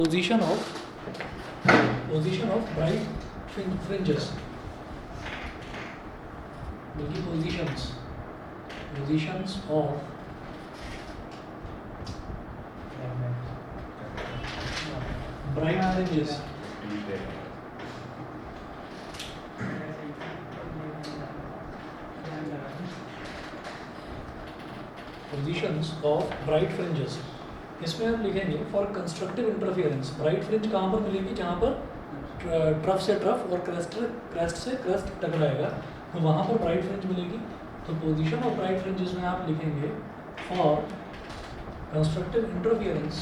position of bright fringes will be positions of bright fringes इसमें हम लिखेंगे for constructive interference. Bright fringe कहाँ पर मिलेगी? जहाँ पर ट्रफ से ट्रफ और क्रेस्ट से क्रेस्ट टकराएगा, तो वहाँ पर ब्राइट फ्रिंज मिलेगी। तो पोजीशन ऑफ ब्राइट फ्रिंजेस में आप लिखेंगे for constructive interference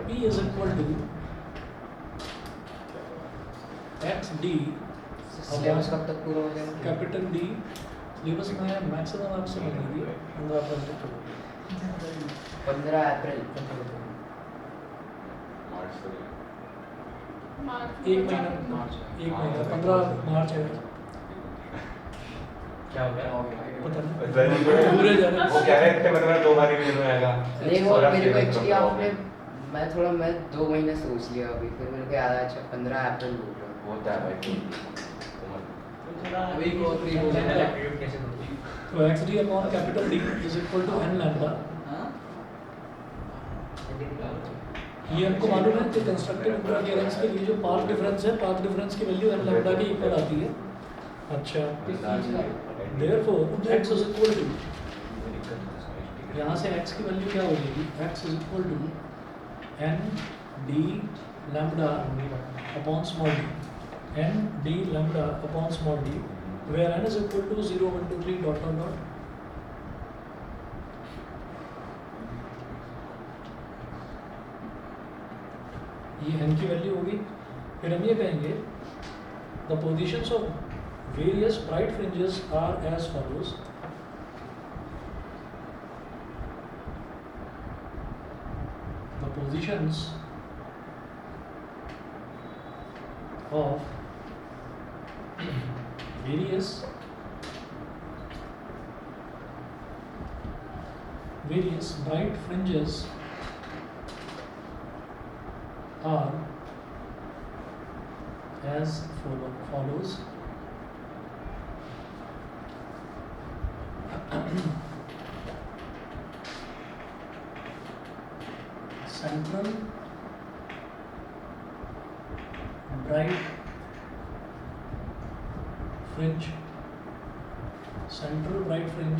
P is equal to XD syllabus कब तक पूरा हो जाएगा? Capital D। सिलेबस में मैक्सिमम आपसे मिलेगी 15 अप्रैल तक। 15 अप्रैल एक महीना 15 मार्च है। क्या हो गया? पता नहीं पूरे जा रहे वो कह रहे थे मतलब 2 बार रिवीजन में आएगा। नहीं वो मेरे को एक्चुअली आपने मैं 2 महीने सोच लिया अभी, फिर मेरे को याद आया अच्छा 15 अप्रैल बोल रहा हूँ। होता है भाई। अभी को फ्री हो जाएगा कैसे होती है? तो XD upon capital D is equal to n lambda. ये हमको मालूम है कि कंस्ट्रक्टिव इंटरफेरेंस के लिए जो पाथ डिफरेंस है, पाथ डिफरेंस की वैल्यू n लैम्डा के इक्वल आती है। अच्छा, therefore x is equal to, यहाँ से x की वैल्यू क्या हो जाएगी? x is equal to n d lambda upon small d, n d lambda upon small d, where n is equal to 0, 1, 2, 3 dot dot dot। ये n की value होगी। फिर हम ये कहेंगे the positions of various bright fringes are as follows। The positions of various bright fringes are as follows। Central bright fringe, central bright fringe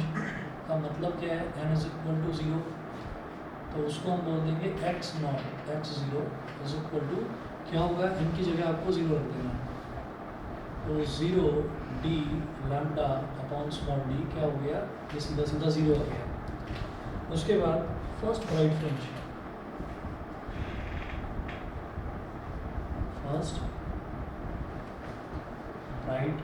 का मतलब क्या है? n इज इक्वल टू 0, तो उसको हम बोल देंगे x naught, x0 is equal to क्या होगा? n की जगह आपको 0 रख देना, तो 0 d lambda upon small d क्या हो गया? ये सीधा सीधा 0 हो गया। उसके बाद first bright fringe, first bright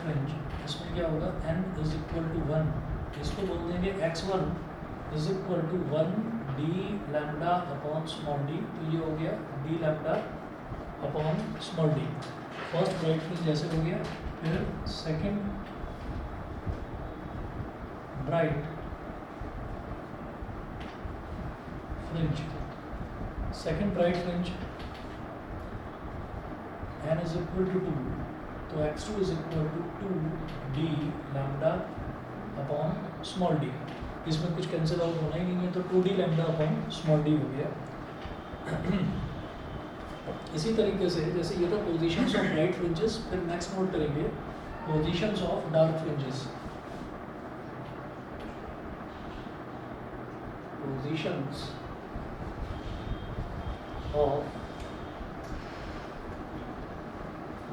fringe इसमें क्या होगा? n इज इक्वल टू 1, इसको बोल देंगे x1 is equal to 1 d lambda upon small d, तो ये हो गया d lambda upon small d। First bright fringe जैसे हो गया। फिर second bright fringe n is equal to 2, तो x2 is equal to 2 d lambda upon small d। इसमें कुछ कैंसिल आउट होना ही नहीं है, तो 2d lambda upon small d हो गया। इसी तरीके से जैसे ये था पोजीशंस ऑफ ब्राइट फ्रिंजेस, फिर नेक्स्ट नोट करेंगे positions of dark fringes. Positions of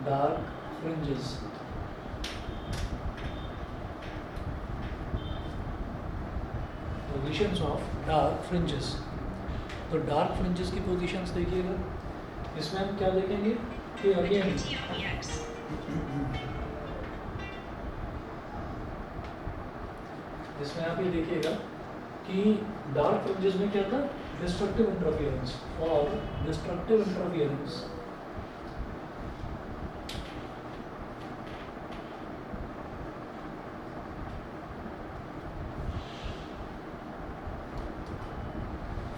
dark fringes. Positions of dark fringes, तो डार्क फ्रिंजेस की पोजीशंस देखिएगा। इसमें हम क्या देखेंगे कि अगेन इसमें आप ये देखिएगा कि डार्क फ्रिंजेस में क्या था, डिस्ट्रक्टिव इंटरफियरेंस और destructive interference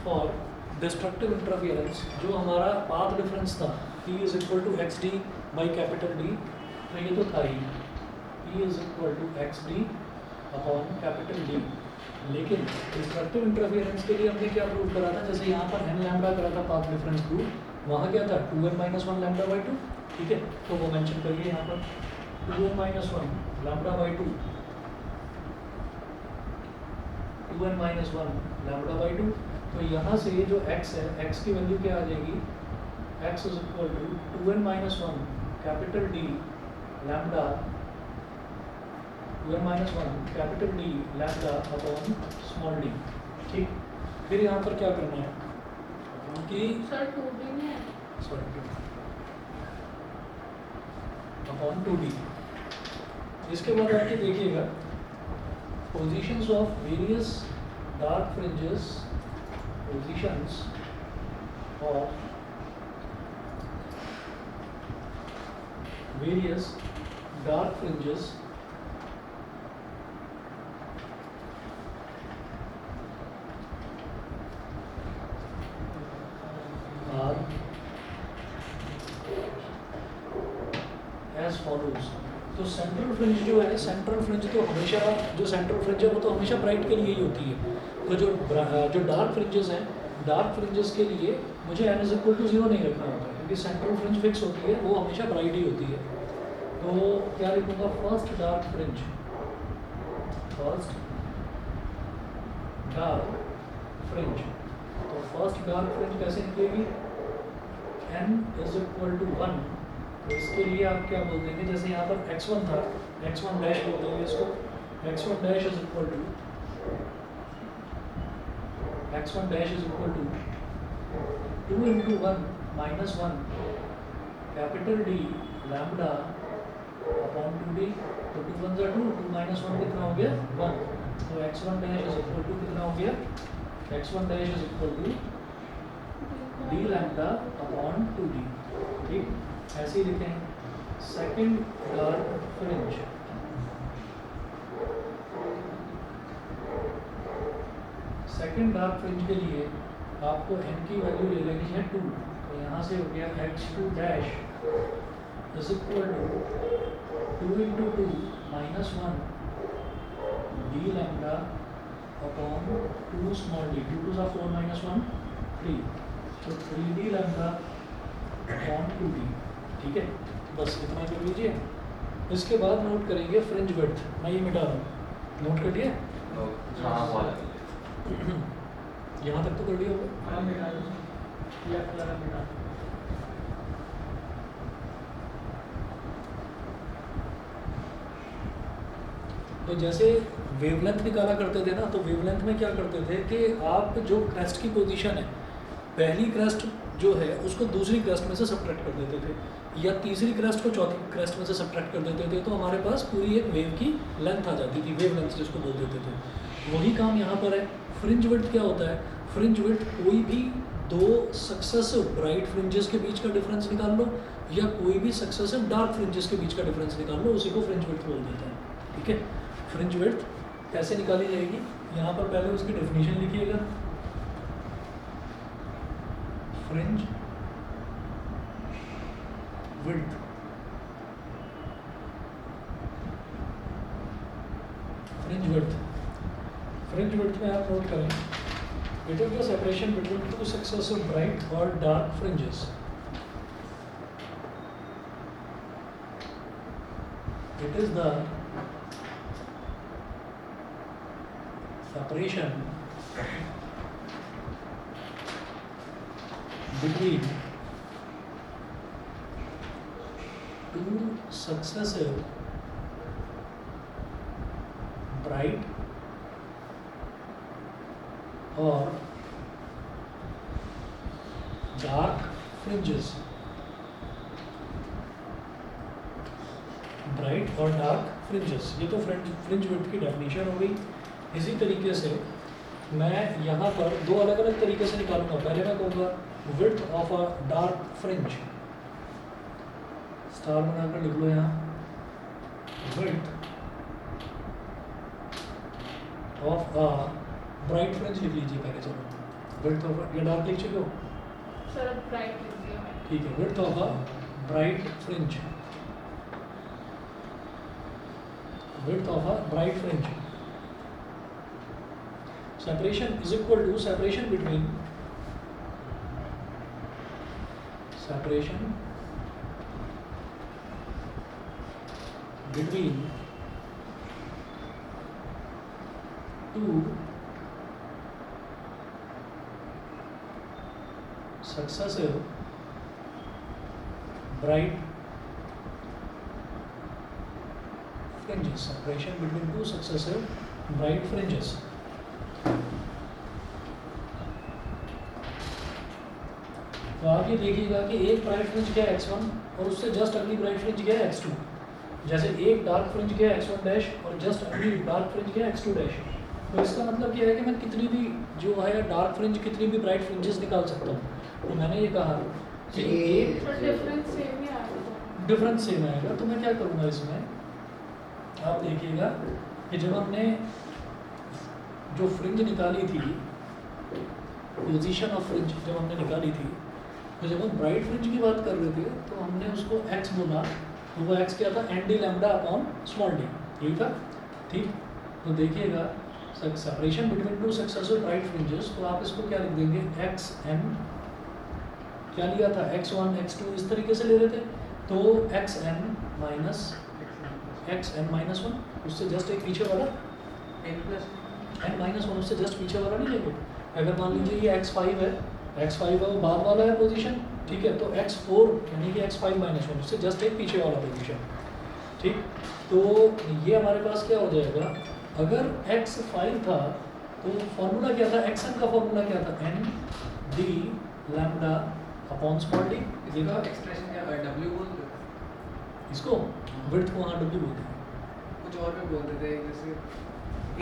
for destructive interference जो हमारा पाथ डिफरेंस था P is equal to x d by capital D, तो ये तो था ही P is equal to x d upon capital D. लेकिन डिस्ट्रक्टिव इंटरफियरेंस के लिए हमने क्या प्रूव करा था, जैसे यहाँ पर n लैम्डा करा था पाथ डिफरेंस प्रूव, वहाँ क्या था 2n minus one lambda by two, ठीक है, तो वो मेंशन करिए यहाँ पर 2n minus one lambda by two, 2n minus one lambda by two. तो यहाँ से जो x है, x की वैल्यू क्या आ जाएगी, x is equal to 2n minus one capital D lambda, 2n minus one capital D lambda upon small d, ठीक। फिर यहाँ पर क्या करना है कि सर 2D में है। Sorry upon 2d। इसके बाद आके देखिएगा positions of various dark fringes, positions of various dark fringes are as follows। तो सेंट्रल फ्रिंज जो है, सेंट्रल फ्रिंज तो हमेशा, जो सेंट्रल फ्रिंज है वो तो हमेशा ब्राइट के लिए ही होती है। तो जो डार्क फ्रिंजेस हैं, डार्क फ्रिंजेस के लिए मुझे n इज इक्वल टू 0 नहीं रखना होता, क्योंकि सेंट्रल फ्रिंज फिक्स होती है, वो हमेशा ब्राइट ही होती है। तो क्या लिखूँगा, first dark fringe, first dark fringe. तो फर्स्ट डार्क फ्रिंज कैसे निकलेगी, n इज इक्वल टू 1। तो इसके लिए आप क्या बोल देंगे, जैसे यहाँ पर x1 था, x1 डैश बोल देंगे इसको, x1 dash is equal to, x1 dash is equal to 2 into 1 minus 1 capital D lambda upon 2d। तो 2 1 2, 2 माइनस 1 कितना हो गया 1। तो x1 dash is equal to कितना हो गया, x1 dash is equal to D lambda upon 2d, ठीक। ऐसे ही लिखें second dark fringe, second dark fringe के लिए आपको n की वैल्यू ले लेनी है 2। तो यहाँ से हो गया x2 dash is equal to 2 into 2 minus 1 d lambda upon 2 small d, 2 2 4 minus 1 3, तो 3d लैम्डा अपॉन 2d, ठीक है। बस इतना कर लीजिए। इसके बाद नोट करेंगे फ्रिंज विड्थ, मैं ये मिटा रहा हूँ, नोट कर लिया, यहाँ तक तो कर लिया होगा। मिटा दो, या कलर मिटा दो। तो जैसे वेवलेंथ निकाला करते थे ना, तो वेवलेंथ में क्या करते थे कि आप जो क्रेस्ट की पोजीशन है, पहली क्रेस्ट जो है उसको दूसरी क्रेस्ट में से सब्ट्रैक्ट कर देते थे, या तीसरी क्रेस्ट को चौथी क्रेस्ट में से सब्ट्रैक्ट कर देते थे, तो हमारे पास पूरी एक वेव की लेंथ आ जाती थी, वेव लेंथ जिसको बोल देते थे। वही काम यहाँ पर है। फ्रिंज विड्थ क्या होता है, फ्रिंज विड्थ कोई भी दो सक्सेसिव ब्राइट फ्रिंजेस के बीच का डिफरेंस निकाल लो, या कोई भी सक्सेसिव डार्क फ्रिंजेस के बीच का डिफरेंस निकाल लो, उसी को फ्रिंज विड्थ बोल देते हैं, ठीक है। फ्रिंज विड्थ कैसे निकाली जाएगी, यहाँ पर पहले उसकी डेफिनेशन लिखिएगा। Fringe width, fringe width, fringe width में आप नोट करें, it is the separation between two successive bright और डार्क फ्रिंजेस। इट इज द separation between two successive bright or dark fringes, bright और डार्क फ्रिंजेस। ये तो फ्रिंज विड्थ की डेफिनेशन हो गई। इसी तरीके से मैं यहाँ पर दो अलग अलग तरीके से निकालूंगा। पहले मैं कहूँगा width of a dark fringe, star बनाकर लिख लो यहाँ, width of a bright fringe लिख लीजिए पहले। चलो विड्थ ऑफ, ये डार्क लिख चुके हो? सर अब ब्राइट लिख दिया मैंने। ठीक है, width of a bright fringe, width of a bright fringe, separation is equal to separation between two successive bright fringes, separation between two successive bright fringes। तो आप ये देखिएगा कि एक ब्राइट फ्रिंज क्या है x1 और उससे जस्ट अगली ब्राइट फ्रिंज क्या है x2। जैसे एक डार्क फ्रिंज क्या है x1 डैश और जस्ट अगली डार्क फ्रिंज क्या है x2 डैश। तो इसका मतलब क्या है कि मैं कितनी भी जो है डार्क फ्रिंज, कितनी भी ब्राइट फ्रिंजेस निकाल सकता हूँ। तो मैंने ये कहा कि एक पर डिफरेंस सेम ही आएगा। डिफरेंस सेम आएगा। तो मैं क्या करूँगा इसमें, आप देखिएगा कि जब हमने जो फ्रिंज निकाली थी, पोजीशन ऑफ फ्रिंज जब हमने निकाली थी, तो जब हम ब्राइट फ्रिंज की बात कर रहे थे तो हमने उसको x बोला, तो वो x क्या था, n D lambda upon small d, यही था। ठीक, तो देखिएगा separation between two successive bright fringes, तो आप इसको क्या लिख देंगे, एक्स एन, क्या लिया था, x1 x2 इस तरीके से ले रहे थे, तो एक्स एन माइनस वन, उससे जस्ट एक पीछे वाला एन माइनस वन, उससे जस्ट पीछे वाला नहीं लेंगे। अगर मान लीजिए ये x5 है, x5 है वो बाद वाला है पोजीशन, ठीक है, तो x4 यानी कि x5 माइनस वन, उससे जस्ट एक पीछे वाला पोजीशन। ठीक, तो ये हमारे पास क्या हो जाएगा, अगर x5 था तो फॉर्मूला क्या था, xn का फॉर्मूला क्या था, n d lambda upon small D. देखा एक्सप्रेशन क्या है, w बोलते थे इसको, विड्थ को हाँ w बोलते हैं। कुछ और भी बोलते थे, जैसे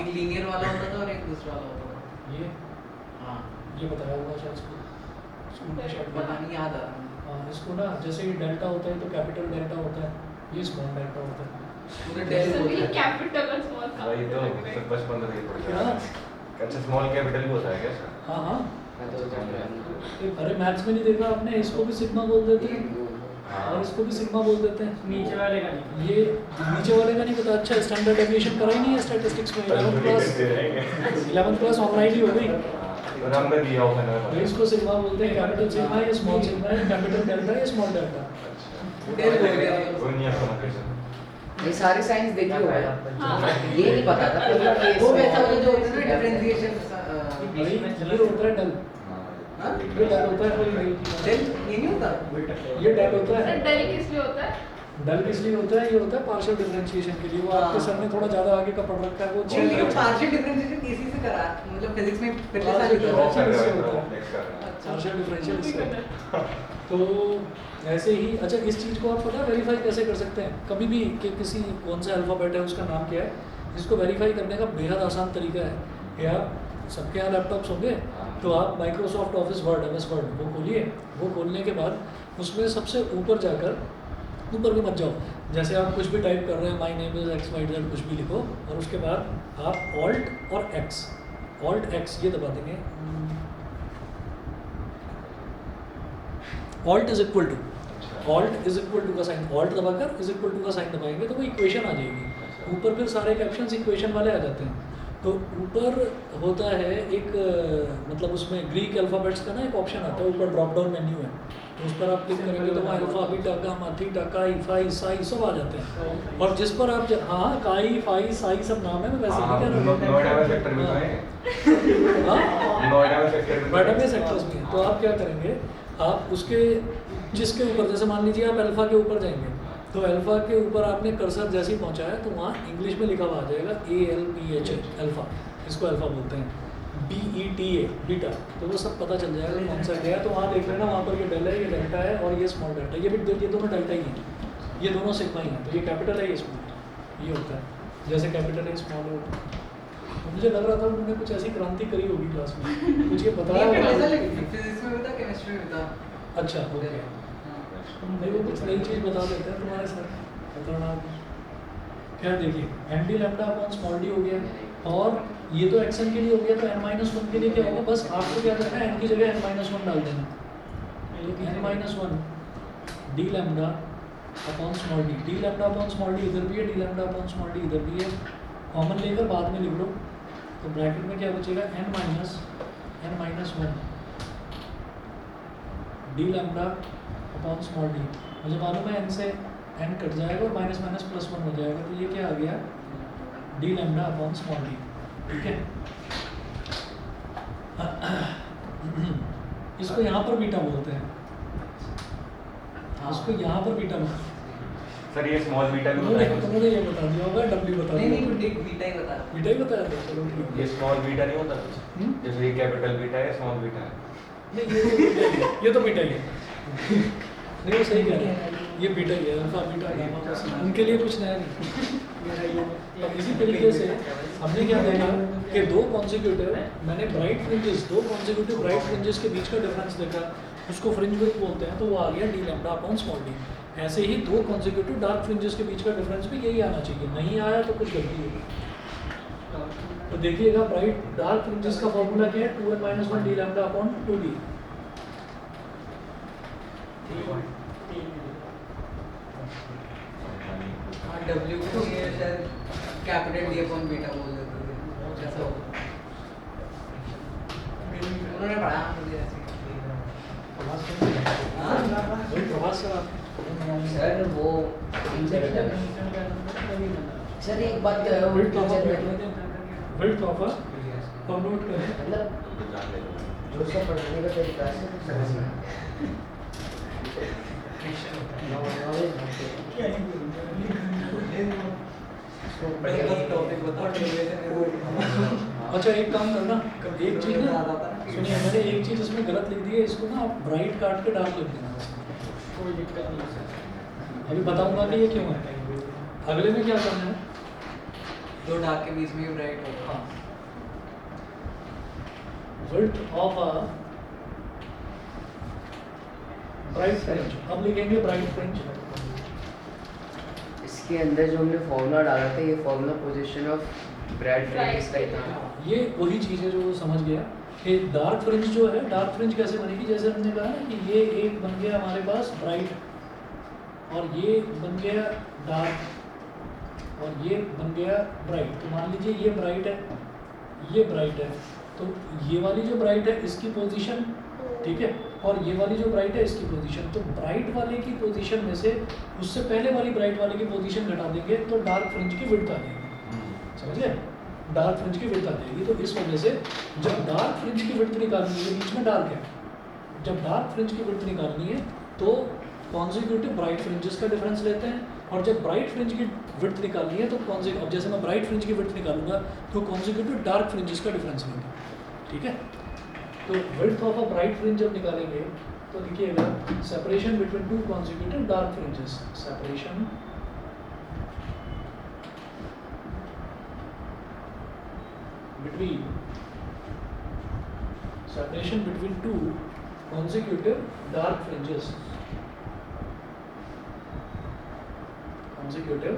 एक लीनियर वाला होता था और एक दूसरा वाला होता था। ये हाँ, ये बताया होगा शायद स्कूल में शायद पता नहीं, याद आ रहा है। हाँ, इसको ना जैसे ये डेल्टा होता है तो कैपिटल डेल्टा होता है, ये स्मॉल डेल्टा होता है। पूरे डेल सभी बोलते हैं। कैपिटल और स्मॉल का वही तो सब बचपन में नहीं पढ़ते क्या? अच्छा स्मॉल कैपिटल भी होता है क्या? हाँ हाँ, मैं तो जब अरे मैथ्स में नहीं देखा आपने, इसको भी सिग्मा बोल देते हैं और इसको भी सिग्मा बोल देते हैं। नीचे वाले का नहीं। ये नीचे वाले का नहीं पता, अच्छा स्टैंडर्ड डेविएशन करा ही नहीं है स्टैटिस्टिक्स में, 11th क्लास ऑनलाइन ही हो गई। और हमने दिया होगा ना। तो इसको सिग्मा बोलते हैं, कैपिटल सिग्मा या स्मॉल सिग्मा है, कैपिटल डेल्टा या स्मॉल डेल्टा। डेल बोल गया। वो नहीं आपको मतलब ये सारे साइंस देखी होगा, हाँ। ये नहीं पता था पहले कि वो इसमें वैसा वाला जो होता है ना, डिफरेंशिएशन। भाई ये होता है डेल, हाँ? ये डेल होता है, कोई नहीं डेल ये नहीं होता। ये डेल होता सर है। डेल किस लिए होता है? डेल किस लिए होता है, ये होता है पार्शियल डिफरेंशिएशन के लिए। वो आपके सर ने थोड़ा ज्यादा आगे का पढ़ रखा है, वो वो लेकिन पार्शियल डिफरेंशिएशन इसी से करा, मतलब फिजिक्स में पिछले साल ही Partial करा। नेक्स्ट पार्शियल डिफरेंशियल इससे। तो ऐसे ही, अच्छा इस चीज़ को आप पता वेरीफाई कैसे कर सकते हैं, कभी भी कि किसी कौन सा अल्फ़ाबेट है उसका नाम क्या है, इसको वेरीफाई करने का बेहद आसान तरीका है कि आप सबके यहाँ लैपटॉप्स होंगे, तो आप Microsoft office word, MS word वो खोलिए, वो खोलने के बाद उसमें सबसे ऊपर जाकर, ऊपर भी मत जाओ, जैसे आप कुछ भी टाइप कर रहे हैं, माई नेम इज़ XYZ कुछ भी लिखो, और उसके बाद आप ऑल्ट और X ये दबा देंगे, ऑल्ट इज इक्वल टू का साइन, ऑल्ट दबाकर इज इक्वल टू का साइन दबाएंगे तो वो इक्वेशन आ जाएगी। ऊपर फिर सारे कैप्शंस इक्वेशन वाले आ जाते हैं। तो ऊपर होता है एक मतलब उसमें ग्रीक अल्फ़ाबेट्स का ना एक ऑप्शन आता है, ऊपर ड्रॉप डाउन मेन्यू है, तो उस पर आप क्लिक करेंगे तो वहाँ अल्फ़ा बीटा गामा थीटा काई फाई साई सब आ जाते हैं। और जिस पर आप हाँ काई फाई साई सब नाम है, मैं वैसे नहीं कह रहा हूँ, नोएडा में सेक्टर में तो है। हाँ नोएडा में सेक्टर में मैडम सेक्टर्स में। तो आप क्या करेंगे, आप उसके जिसके ऊपर, जैसे मान लीजिए आप अल्फ़ा के ऊपर जाएंगे, तो अल्फ़ा के ऊपर आपने कर्सर जैसे ही पहुंचाया तो वहाँ इंग्लिश में लिखा हुआ आ जाएगा ALPHA अल्फ़ा, इसको अल्फ़ा बोलते हैं, BETA बीटा, तो वो सब पता चल जाएगा कौन सा गया। तो वहाँ देख लेना, वहाँ पर ये डेल है, ये डेल्टा है और ये स्मॉल डेल्टा, ये भी ये दोनों डेल्टा ही हैं, ये दोनों सिग्मा ही हैं। तो ये कैपिटल है, ये स्मॉल, ये होता है जैसे कैपिटल है स्मॉल है। मुझे लग रहा था उन्होंने कुछ ऐसी क्रांति करी होगी क्लास में, कुछ ये बताया नहीं, होगा। ऐसा लगी थी, फिजिक्स में भी था, केमिस्ट्री में भी था। अच्छा ओके, हाँ। मेरे को कुछ नई चीज़ बता देते हैं तुम्हारे सर, बताना। क्या देखिए n D lambda upon small d हो गया, और ये तो एक्शन के लिए हो गया, तो n-1 के लिए क्या होगा, बस आपको क्या करना है, n की जगह n-1 डाल देना, n-1 D lambda upon small D, D lambda upon small D इधर भी है, D lambda upon small D इधर भी है, कॉमन लेकर बाद में लिख लो, तो ब्रैकेट में क्या बचेगा, n-1 D lambda upon small D, मुझे मालूम है n से n कट जाएगा और माइनस माइनस प्लस 1 हो जाएगा, तो ये क्या आ गया, D lambda upon small D. ठीक है, इसको यहाँ पर बीटा बोलते हैं, इसको यहाँ पर बीटा बोलते हैं। सर ये स्मॉल बीटा भी बताया कुछ? उन्होंने ये बता दिया होगा, डब्ल्यू बता नहीं दिया नहीं, होगा। कुछ बीटा ही बता। बीटा ही बताया था, चलो ठीक ये है। स्मॉल बीटा नहीं होता कुछ? हम्म? जैसे ये कैपिटल बीटा है, स्मॉल बीटा है। नहीं ये तो बीटा ही है। नहीं वो सही कह रहे हैं, ये बीटा ही है, अल्फा बीटा गामा बस, उनके लिए कुछ नया नहीं। अब इसी तरीके से हमने क्या देखा कि दो कॉन्सिक्यूटिव, मैंने ब्राइट फ्रिंजेस, दो कॉन्सिक्यूटिव ब्राइट फ्रिंजेस के बीच का डिफरेंस देखा, उसको फ्रिंज विड्थ बोलते हैं, तो वो आ गया D lambda upon small D. ऐसे ही दो कॉन्सिक्यूटिव डार्क फ्रिंजेस के बीच का डिफरेंस भी यही आना चाहिए, नहीं आया तो कुछ गलती होगी। तो देखिएगा ब्राइट डार्क फ्रिंजेस का फॉर्मूला क्या है, 2n-1 D lambda upon 2d। हाँ, W को ये शायद कैपिटल डी अपॉन बीटा बोल देते थे, ऐसा होता। उन्होंने पढ़ाया मुझे ऐसे। वही प्रभास सर आप सर वो सर एक बात विड्थ ऑफ मतलब विड्थ ऑफ कन्वर्ट करें, जो सब पढ़ाने का तरीका है समझना टॉपिक बता। अच्छा एक काम करना, एक चीज़ ना सुनिए, मैंने एक चीज़ इसमें गलत लिख दी है, इसको ना आप ब्राइट काट के डार्क लिख देना, कोई दिक्कत नहीं है सर। अभी बताऊंगा कि ये क्यों है, अगले में क्या करना है। दो डार्क के बीच में ही ब्राइट होगा। हाँ, width of a bright fringe, अब लिखेंगे ब्राइट फ्रिंज। इसके अंदर जो हमने फॉर्मूला डाला था, ये formula position of bright fringes का ही था। ये वही चीज़ है जो वो समझ गया कि डार्क फ्रिंज जो है, डार्क फ्रिंज कैसे बनेगी, जैसे हमने कहा ना कि ये एक बन गया हमारे पास ब्राइट, और ये बन गया डार्क, और ये बन गया ब्राइट। तो मान लीजिए ये ब्राइट है, ये ब्राइट है, तो ये वाली जो ब्राइट है इसकी पोजीशन, ठीक है, और ये वाली जो ब्राइट है इसकी पोजीशन, तो ब्राइट वाले की पोजीशन में से उससे पहले वाली ब्राइट वाले की पोजीशन घटा देंगे तो डार्क फ्रिंज की विड्थ आ जाएगी, समझ गए, डार्क फ्रिंज की विड्थ आ जाएगी। तो इस वजह से जब डार्क फ्रिंज की विड्थ निकालनी है, बीच में डार्क है, जब डार्क फ्रिंज की विड्थ निकालनी है तो कॉन्जिक्यूटिव ब्राइट फ्रिंजेस का डिफरेंस लेते हैं, और जब ब्राइट फ्रिंज की विड्थ निकालनी है तो अब जैसे मैं ब्राइट फ्रिंज की विड्थ निकालूंगा तो कॉन्जिक्यूटिव डार्क फ्रिंजेस का डिफरेंस लेंगे, ठीक है। तो width of a bright fringe जब निकालेंगे तो लिखिएगा separation between two consecutive dark fringes, separation between to consecutive dark fringes, consecutive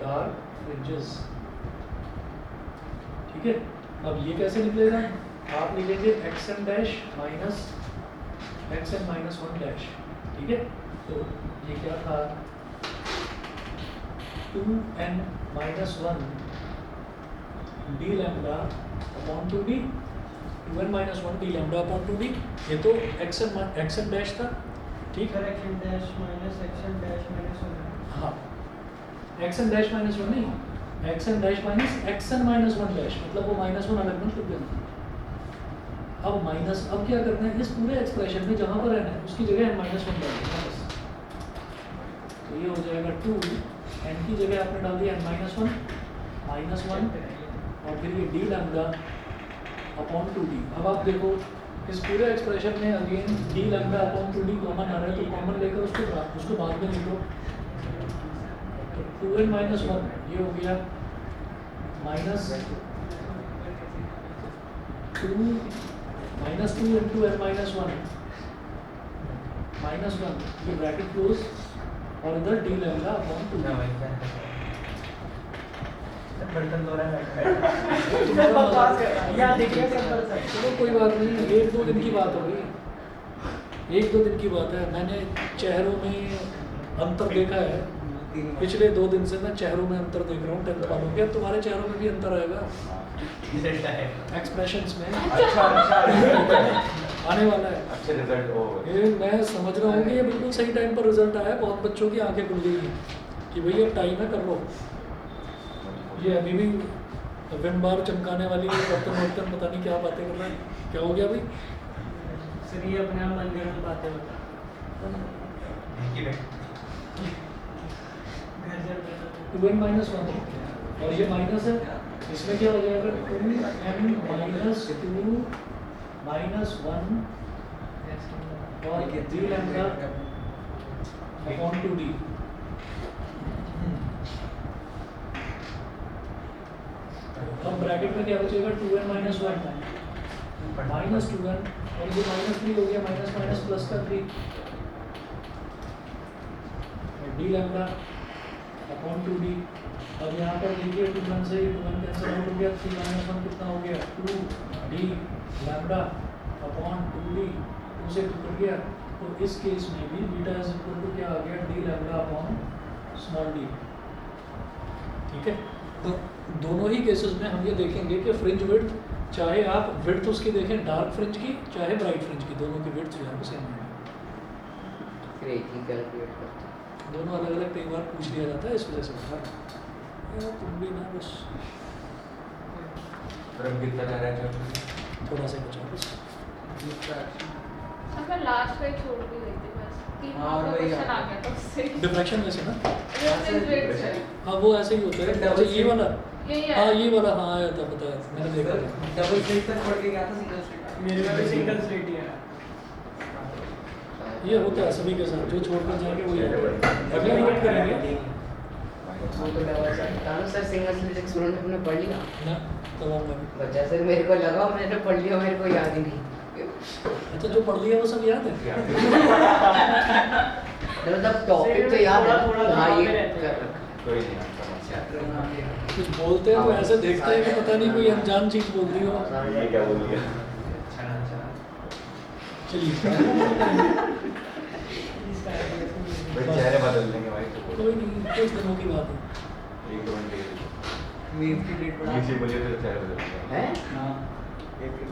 dark fringes, ठीक है। अब ये कैसे निकलेगा, आप लिखेंगे xn dash minus xn minus 1 dash, ठीक है। तो ये क्या था, 2n minus 1 D lambda upon 2d, 2n minus 1 D lambda upon 2d, ये तो xn डैश था, ठीक है। Action dash minus action dash minus 1। हाँ, xn डैश माइनस 1 नहीं, xn dash minus xn minus 1 dash, मतलब वो माइनस 1 अलग मत लिख देना। अब माइनस, अब क्या करना है, इस पूरे एक्सप्रेशन में जहाँ पर रहना है उसकी जगह n माइनस 1 डाल देना बस। तो ये हो जाएगा 2, n की जगह आपने डाल दिया n माइनस 1 और फिर ये डी लैम्डा अपॉन 2d। अब आप देखो इस पूरे एक्सप्रेशन में again D lambda upon 2d common आ रहा है, तो कॉमन लेकर उसको बाद में लिखो। तो 2n माइनस 1 ये हो गया minus 2 minus 2 into n minus 1 minus 1 ये ब्रैकेट क्लोज और इधर d लैम्डा अपॉन 2 ना भाई क्या बर्तन धो रहा तुम्हारा यहाँ देखिए सब चलो कोई बात नहीं, 1-2 दिन की बात होगी, 1-2 दिन की बात है। मैंने चेहरों में अंतर देखा है, पिछले 2 दिन से मैं चेहरों में अंतर देख रहा हूँ 10th वालों के। अब तुम्हारे चेहरों में भी अंतर आएगा एक्सप्रेशंस में, अच्छा आने वाला है। अच्छे रिजल्ट हो ये मैं समझ रहा हूँ कि ये बिल्कुल सही टाइम पर रिजल्ट आया है। बहुत बच्चों की आंखें खुल गई हैं कि भाई अब टाइम है, कर लो। ये अभी भी विम बार चमकाने वाली बर्तन वर्तन पता नहीं क्या बातें कर रहा है, क्या हो गया भाई? सर ये अपने आप मंदिर में बातें होता घर से 2n माइनस 1 और ये माइनस है, इसमें क्या हो जाएगा? 2n माइनस 2 माइनस 1 और d लैम्डा अपॉन 2d। अब ब्रैकेट में क्या बचेगा? 2n माइनस 1 माइनस 2n और ये माइनस 3 हो गया, माइनस माइनस प्लस का 3 d लैम्डा अपॉन 2d। अब यहाँ पर देखिए 2n से 2n कैंसिल आउट हो गया, 3 माइनस 1 कितना हो गया? 2d लैम्डा अपॉन 2d, 2 से 2 कट गया। तो इस केस में भी बीटा इज इक्वल टू क्या आ गया? d lambda upon small d। ठीक है, तो दोनों ही केसेस में हम ये देखेंगे कि फ्रिंज विड्थ, चाहे आप विड्थ उसकी देखें डार्क फ्रिंज की चाहे ब्राइट फ्रिंज की, दोनों की विड्थ जो है वो सेम है। फिर एक ही कैलकुलेट करते हैं। दोनों अलग अलग कई बार पूछ लिया जाता है, इस वजह से बता रहा हूँ। यार तुम भी ना बस रंग कितना रह रहा है चल थोड़ा सा बचा बस। अब मैं लास्ट का ही छोड़ के गई थी बस, 3 हाँ, मार्क्स का वही क्वेश्चन आता आ गया था उससे। डिफ्रैक्शन में से ना, रेफरेंस रेट से हाँ वो ऐसे ही होता है। डबल अच्छा ये वाला, यही हाँ है। ये वाला, हाँ आया था, पता है मैंने देखा था। डबल स्लिट तक पढ़ के गया था, सिंगल स्लिट मेरे में भी सिंगल स्लेट ही है। ये होता है सभी के साथ, जो छोड़कर जाएंगे वही होगा। अगला नोट करेंगे वो तो डबल स्लिट था ना सर, सिंगल स्लिट एक्सपेरिमेंट हमने पढ़ लिया। ना, तमाम में। बच्चा सर मेरे को लगा मैंने पढ़ लिया, मेरे को याद ही नहीं। अच्छा जो पढ़ लिया वो सब याद है? मतलब टॉपिक तो याद है थोड़ा ना, हाँ ये थोड़ा कर रखा कोई नहीं आता चैप्टर बना दिया। कुछ बोलते हैं तो ऐसे देखते हैं कि पता नहीं कोई अनजान चीज बोल रही हो। ये क्या बोल दिया अच्छा अच्छा चलिए भाई चेहरे बदल देंगे भाई तो कोई नहीं, कुछ दिनों की बात है। 1-2 घंटे मेंस की डेट पढ़ा ये बोलिए तो चेहरे बदल देंगे है। हां एक एक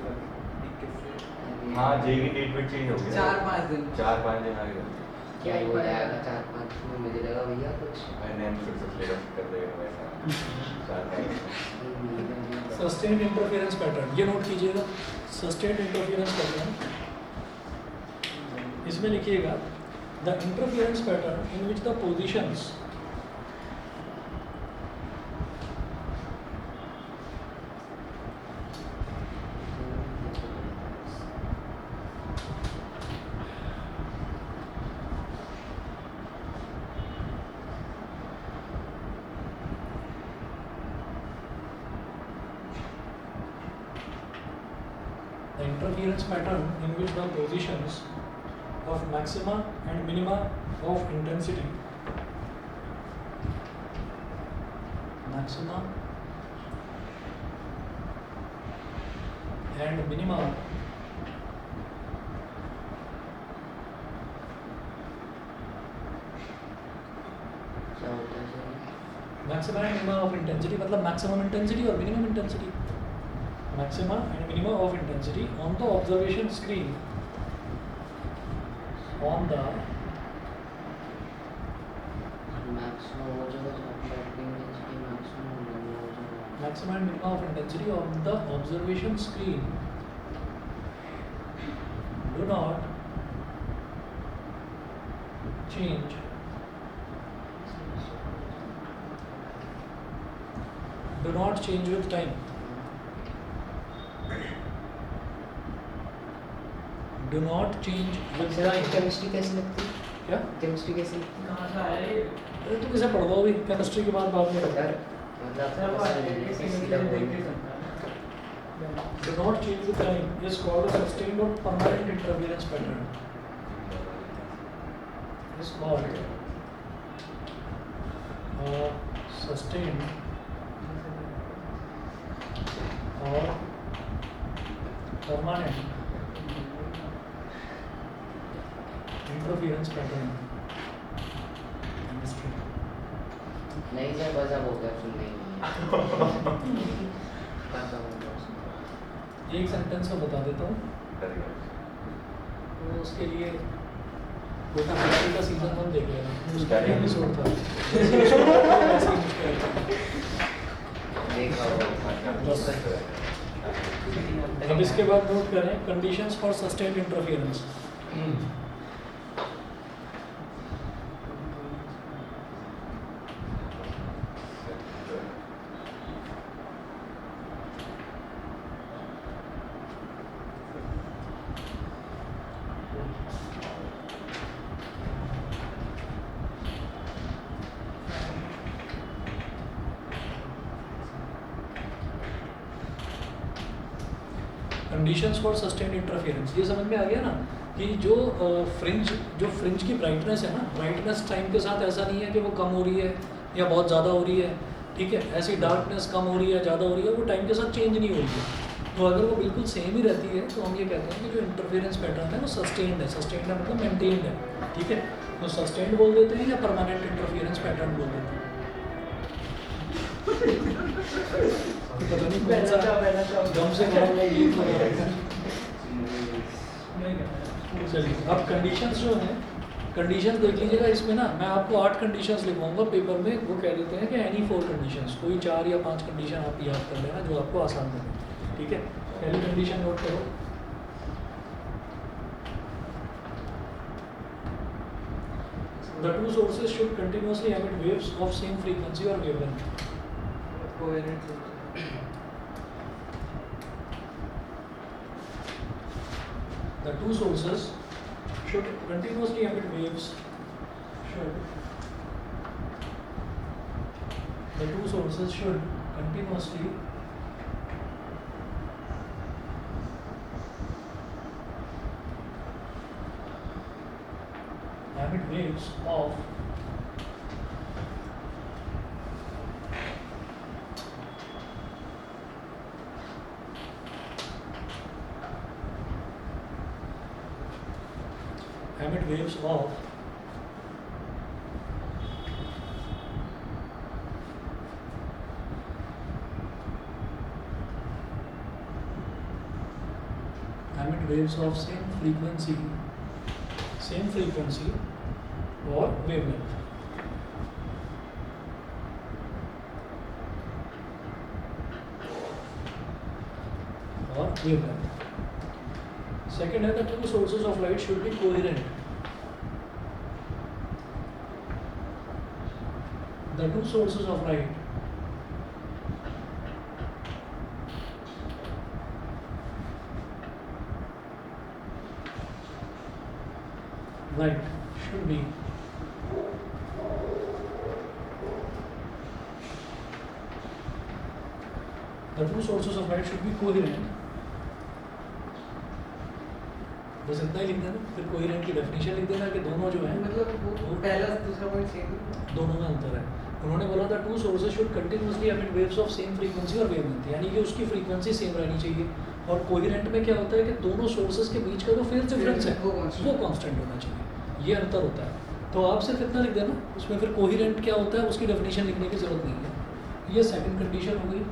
हाँ जे की डेट वेट चेंज हो गया 4-5 दिन 4-5 दिन आगे क्या ही हो जाएगा 4-5 में, मुझे लगा भैया कुछ भाई नेम फिर से सिलेक्ट कर देगा वैसा 4-5 सस्टेन्ड इंटरफेरेंस पैटर्न, ये नोट कीजिएगा। सस्टेन्ड इंटरफेरेंस पैटर्न, इसमें लिखिएगा the interference pattern in which the positions the interference pattern in which the positions of maxima and minima of intensity, maxima and minima क्या होता है sir? maxima and minima of intensity मतलब maximum intensity और minimum intensity, maxima and minima of intensity on the observation screen, on the maximum हो जाएगा तो battery intensity maximum हो जाएगा। maxima and minima of intensity on the observation screen do not change with time. Do not change with sir time. Chemistry कैसी लगती है? क्या? Chemistry कैसी लगती कहाँ से आया ये? अरे तुम इसे पढ़ दो अभी, केमिस्ट्री के बाद में है? पढ़ो। सर मतलब सर वो पसंद नहीं है, सीधा देख बोल सकता है Do not change the time is called a sustained or permanent interference pattern. Is called sustained or permanent interference pattern. Chemistry. नहीं सर बस अब हो गया, सुन नहीं खत्म हो गया। एक सेंटेंस में बता देता हूँ, करेगा तो उसके लिए गोटा फैक्ट्री का सीजन 1 देख लेना, उसका Correct. एपिसोड था। देखा होगा। बस। अब इसके बाद नोट करें conditions for sustained interference. Conditions for sustained interference, ये समझ में आ गया ना कि जो फ्रिंज की ब्राइटनेस है ना, ब्राइटनेस टाइम के साथ ऐसा नहीं है कि वो कम हो रही है या बहुत ज़्यादा हो रही है, ठीक है। ऐसी डार्कनेस कम हो रही है, ज़्यादा हो रही है, वो टाइम के साथ चेंज नहीं हो रही है। तो अगर वो बिल्कुल सेम ही रहती है तो हम ये कहते हैं कि जो इंटरफेरेंस पैटर्न है वो सस्टेन्ड है। सस्टेन्ड है मतलब मेंटेन्ड है, ठीक है। तो सस्टेन्ड बोल देते हैं या परमानेंट इंटरफेरेंस पैटर्न बोल देते हैं। तो पता नहीं कौन सा गम से भरा हुआ गीत हो रहा है। नहीं करना चलिए अब कंडीशंस जो हैं, कंडीशंस देख लीजिएगा। इसमें ना मैं आपको 8 कंडीशंस लिखवाऊंगा पेपर में, वो कह देते हैं कि एनी 4 कंडीशंस, कोई 4 या 5 कंडीशन आप याद कर लेना जो आपको आसान लगे, ठीक है। पहली कंडीशन नोट करो, the two sources should continuously emit waves of same frequency or wavelength. Coherent The two sources should continuously emit waves. The two sources should continuously emit waves of emit waves of same frequency or wavelength. Second है the two sources of light should be coherent. The two sources of light should be coherent. बस इतना ही लिख देना, फिर coherent की definition लिख देना कि दोनों जो हैं मतलब वो पहला दूसरा पॉइंट सेम दोनों में अंतर है। उन्होंने बोला था two sources should continuously emit waves of same frequency और वेवलेंथ, यानी कि उसकी फ्रीक्वेंसी सेम रहनी चाहिए। और कोहेरेंट में क्या होता है कि दोनों सोर्सेज के बीच का जो फेज डिफरेंस है वो कांस्टेंट होना चाहिए, ये अंतर होता है। तो आप सिर्फ इतना लिख देना, उसमें फिर कोहेरेंट क्या होता है उसकी डेफिनेशन लिखने की जरूरत नहीं है। ये सेकंड कंडीशन हो गई।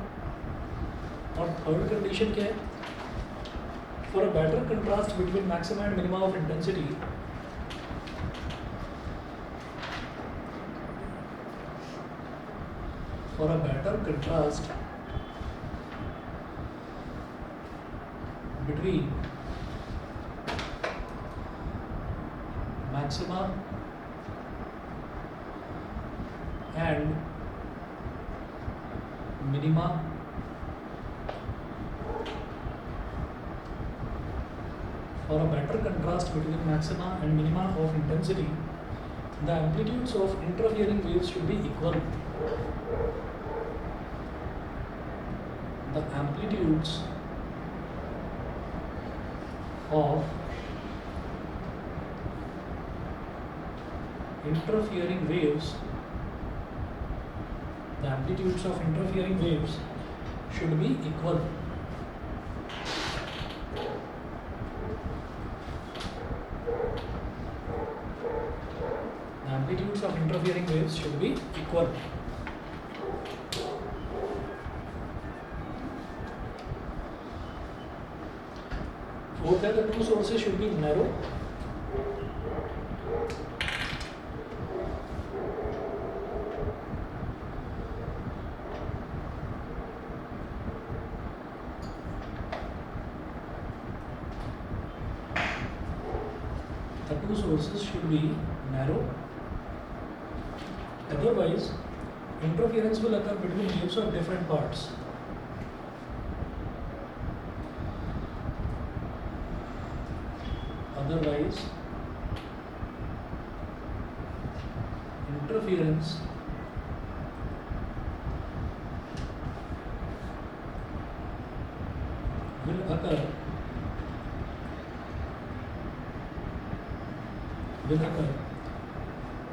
और थर्ड कंडीशन क्या है? For a better contrast between maxima and minima of intensity, for a better contrast between maxima and minima for a better contrast between maxima and minima of intensity, the amplitudes of interfering waves should be equal. the amplitudes of interfering waves, the amplitudes of interfering waves should be equal. The amplitudes of interfering waves should be equal. Fourth है, the two sources should be narrow. The two sources should be narrow. Otherwise, interference will occur between waves of different parts. Otherwise, interference will occur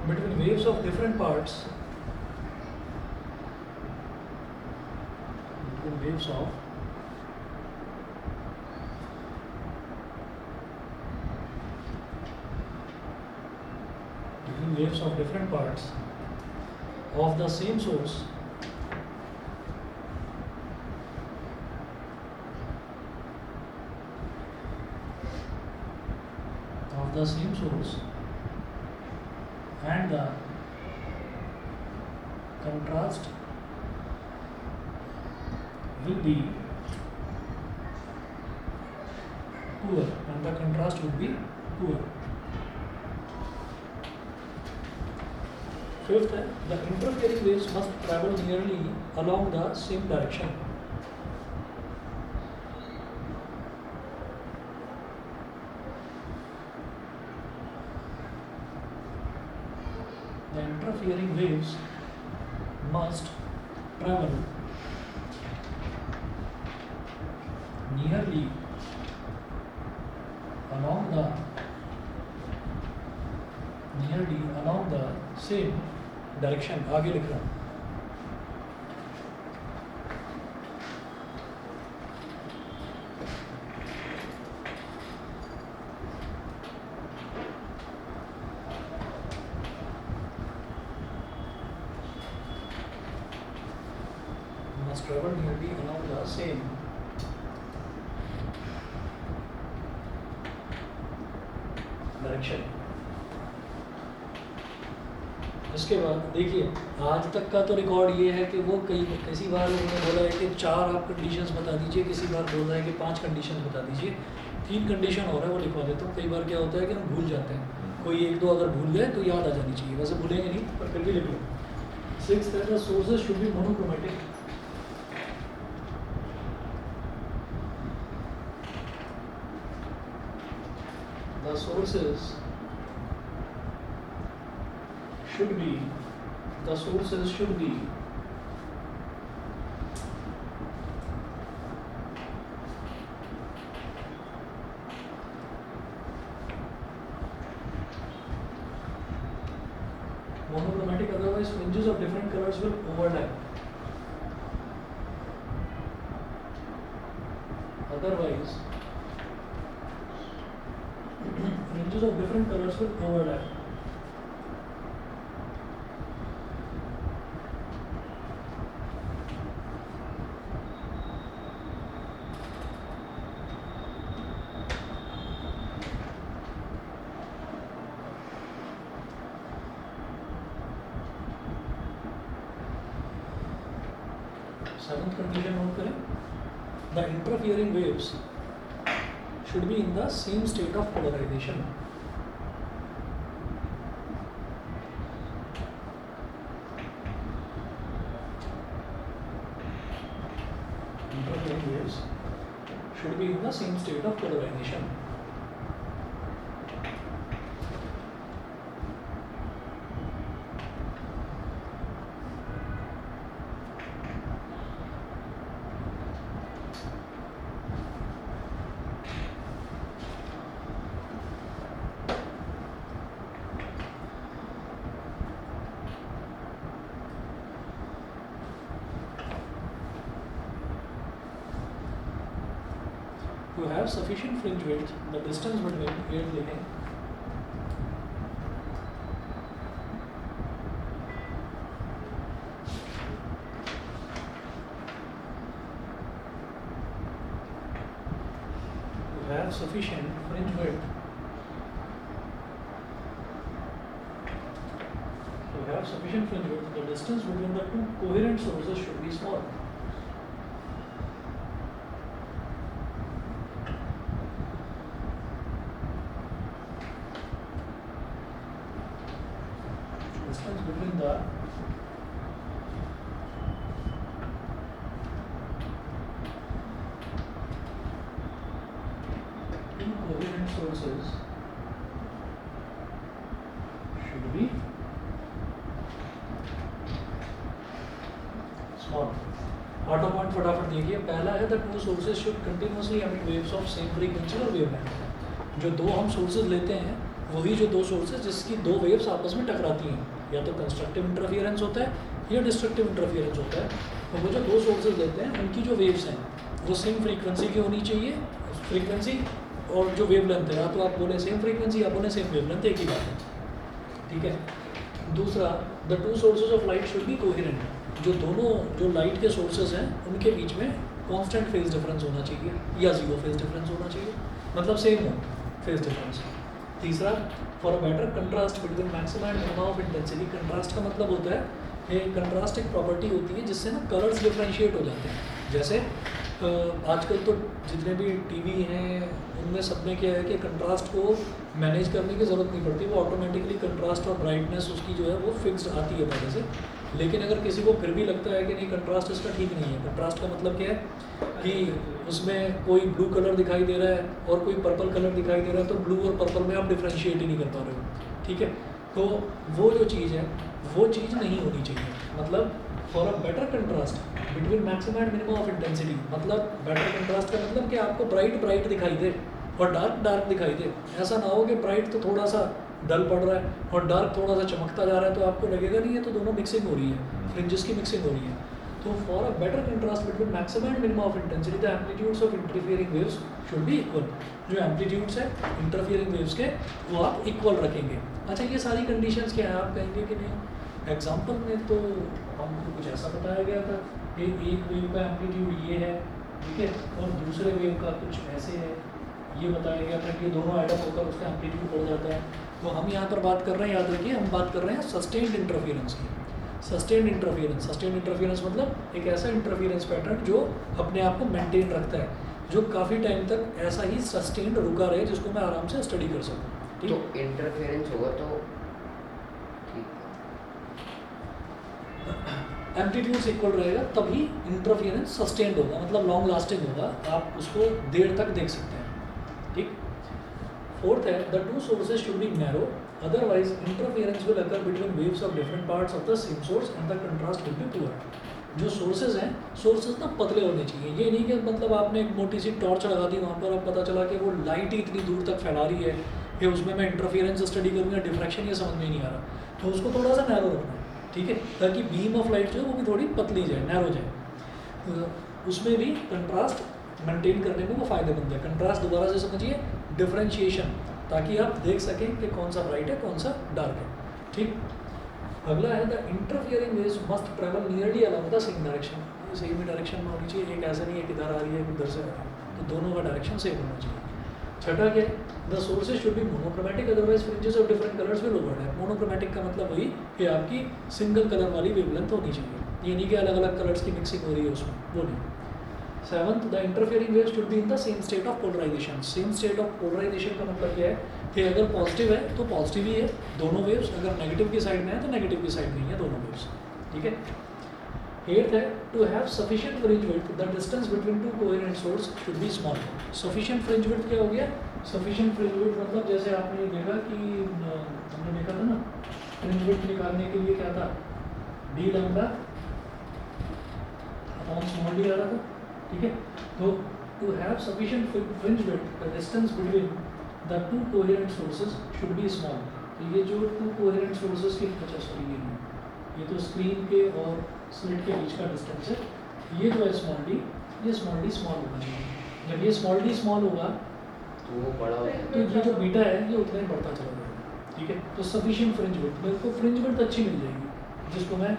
between waves of different parts, between waves of different parts of the same source and the contrast will be poor, Fifth, the interfering waves must travel nearly along the same direction. The interfering waves must travel nearly along the same direction आगे लिख रहा हूँ. Must travel nearly along the same direction. इसके बाद देखिए, आज तक का तो रिकॉर्ड ये है कि वो किसी बार उन्होंने बोला है कि 4 आप कंडीशंस बता दीजिए, किसी बार बोल रहा है कि 5 कंडीशन बता दीजिए. 3 कंडीशन हो रहा है वो लिखवा देता हूँ. कई बार क्या होता है कि हम भूल जाते हैं, कोई 1-2 अगर भूल गए तो याद आ जानी चाहिए, वैसे भूलेंगे नहीं पर फिर भी लिख लो. 6 है the sources should B monochromatic. The sources should be monochromatic, otherwise fringes of different colors will overlap. Otherwise fringes of different colors will overlap. Seventh condition note करें. The interfering waves should be in the same state of polarization. Interfering waves should be in the same state of polarization. to have sufficient fringe width, the distance between here लिखें to have sufficient fringe width the distance between the two coherent sources should be small. Distance between the two coherent sources should be small. Auto point फटाफट देखिए, पहला है the two sources should continuously emit waves of same frequency और wavelength. जो दो हम sources लेते हैं वही जो दो सोर्सेज जिसकी दो वेव्स आपस में टकराती हैं, या तो कंस्ट्रक्टिव इंटरफियरेंस होता है या डिस्ट्रक्टिव इंटरफियरेंस होता है। तो वो जो दो सोर्सेज लेते हैं उनकी जो वेव्स हैं वो सेम फ्रीक्वेंसी की होनी चाहिए, फ्रीक्वेंसी और जो वेवलेंथ है, या तो आप बोले सेम फ्रीक्वेंसी या बोले सेम वेवलेंथ, एक ही बात है, ठीक है। दूसरा, the two sources of light should be coherent. जो दोनों जो लाइट के सोर्सेज हैं उनके बीच में कांस्टेंट फेज डिफरेंस होना चाहिए या जीरो फेज डिफरेंस होना चाहिए, मतलब सेम हो फेज डिफरेंस। तीसरा, for a better contrast between maximum and minimum of intensity. Contrast का मतलब होता है ये कंट्रास्ट एक प्रॉपर्टी होती है जिससे ना कलर्स डिफरेंशिएट हो जाते हैं। जैसे आजकल तो जितने भी टीवी हैं उनमें सब में क्या है कि कंट्रास्ट को मैनेज करने की ज़रूरत नहीं पड़ती, वो ऑटोमेटिकली कंट्रास्ट और ब्राइटनेस उसकी जो है वो फिक्स्ड आती है पहले से। लेकिन अगर किसी को फिर भी लगता है कि नहीं कंट्रास्ट इसका ठीक नहीं है, कंट्रास्ट का मतलब क्या है कि उसमें कोई ब्लू कलर दिखाई दे रहा है और कोई पर्पल कलर दिखाई दे रहा है, तो ब्लू और पर्पल में आप डिफ्रेंशिएट ही नहीं कर पा रहे हो, ठीक है। तो वो जो चीज़ है वो चीज़ नहीं होनी चाहिए। मतलब for a better contrast between maximum and minimum of intensity, मतलब बेटर कंट्रास्ट का मतलब कि आपको ब्राइट ब्राइट दिखाई दे और डार्क डार्क दिखाई दे। ऐसा ना हो कि ब्राइट तो थोड़ा सा डल पड़ रहा है और डार्क थोड़ा सा चमकता जा रहा है, तो आपको लगेगा नहीं है तो दोनों मिक्सिंग हो रही है, फ्रिंजेस की मिक्सिंग हो रही है। तो for a better contrast between maximum and minimum of intensity the amplitudes of interfering waves should B equal. जो एम्पलीट्यूड्स है इंटरफियरिंग वेव्स के वो आप इक्वल रखेंगे। अच्छा, ये सारी कंडीशंस क्या है आप कहेंगे कि नहीं एग्जाम्पल में तो हमको कुछ ऐसा बताया गया था कि एक वेव का एम्पलीट्यूड ये है, ठीक है, और दूसरे वेव का कुछ ऐसे है, ये बताया गया था कि ये दोनों ऐड अप होकर उसका एम्पलीट्यूड बढ़ जाता है। तो हम यहाँ पर बात कर रहे हैं, याद रखिए हम बात कर रहे हैं सस्टेन्ड इंटरफियरेंस की। सस्टेन्ड इंटरफियरेंस मतलब एक ऐसा इंटरफियरेंस पैटर्न जो अपने आप को मेंटेन रखता है, जो काफ़ी टाइम तक ऐसा ही सस्टेन्ड रुका रहे, जिसको मैं आराम से स्टडी कर सकूँ। तो इंटरफेरेंस होगा तो एम्पलीट्यूड इक्वल रहेगा तभी इंटरफियरेंस सस्टेन्ड होगा, मतलब लॉन्ग लास्टिंग होगा, आप उसको देर तक देख सकते हैं, ठीक। फोर्थ है the two sources should B narrow, otherwise interference will occur between waves of different parts of the same source and the contrast will be poor. जो सोर्सेज हैं, सोर्सेज ना पतले होने चाहिए। ये नहीं कि मतलब आपने एक मोटी सी टॉर्च लगा दी वहाँ पर, अब पता चला कि वो लाइट ही इतनी दूर तक फैला रही है कि उसमें मैं इंटरफियरेंस स्टडी करूँगा, डिफ्रैक्शन ये समझ में नहीं आ रहा। तो उसको थोड़ा सा नैरो रखना है, ठीक है, ताकि बीम ऑफ लाइट जो है वो भी थोड़ी पतली जाए, नैरो जाए। उसमें भी कंट्रास्ट मेंटेन करने में वो फ़ायदेमंद है। कंट्रास्ट दोबारा से समझिए, डिफरेंशिएशन, ताकि आप देख सकें कि कौन सा ब्राइट है कौन सा डार्क है, ठीक। अगला है the interfering waves must travel nearly along the same direction. Same he direction में होनी चाहिए, एक ऐसा नहीं है कि इधर आ रही है उधर से आ रही है, तो दोनों का डायरेक्शन सेम होना चाहिए। छठा क्या है, the sources should B monochromatic, otherwise fringes of different colours will overlap. Monochromatic का मतलब वही कि आपकी सिंगल कलर वाली वेवलेंथ होनी चाहिए, ये नहीं कि अलग अलग कलर्स की मिक्सिंग हो रही है उसमें, वो नहीं। Seventh, the interfering waves should be in the same state of polarization. Same state of polarization का मतलब क्या है कि अगर पॉजिटिव है तो पॉजिटिव ही है दोनों वेव्स, अगर नेगेटिव की साइड में है तो नेगेटिव की साइड में ही है दोनों वेव्स, ठीक है। एट्थ है to have sufficient fringe width, the distance between two coherent source should be small. Sufficient fringe width क्या हो गया, सफिशिएंट फ्रिंज विड्थ मतलब जैसे आपने देखा कि हमने देखा था ना, फ्रिंज विड्थ निकालने के लिए क्या था, D lambda upon small D आ रहा था, ठीक है। तो to have sufficient fringe width, the distance between the two coherent sources should be small. तो ये जो टू कोहेरेंट सोर्सेज के, अच्छा सॉरी ये तो स्क्रीन के और स्लिट के बीच का डिस्टेंस है, ये जो है स्मॉल डी, ये स्मॉल डी स्मॉल होना चाहिए। जब ये स्मॉल डी स्मॉल होगा तो वो बड़ा हो तो ये जो बीटा है ये उतना ही बढ़ता चला जाएगा, ठीक है। तो सफिशिएंट फ्रिंज विड्थ, मेरे को फ्रिंज विड्थ अच्छी मिल जाएगी जिसको मैं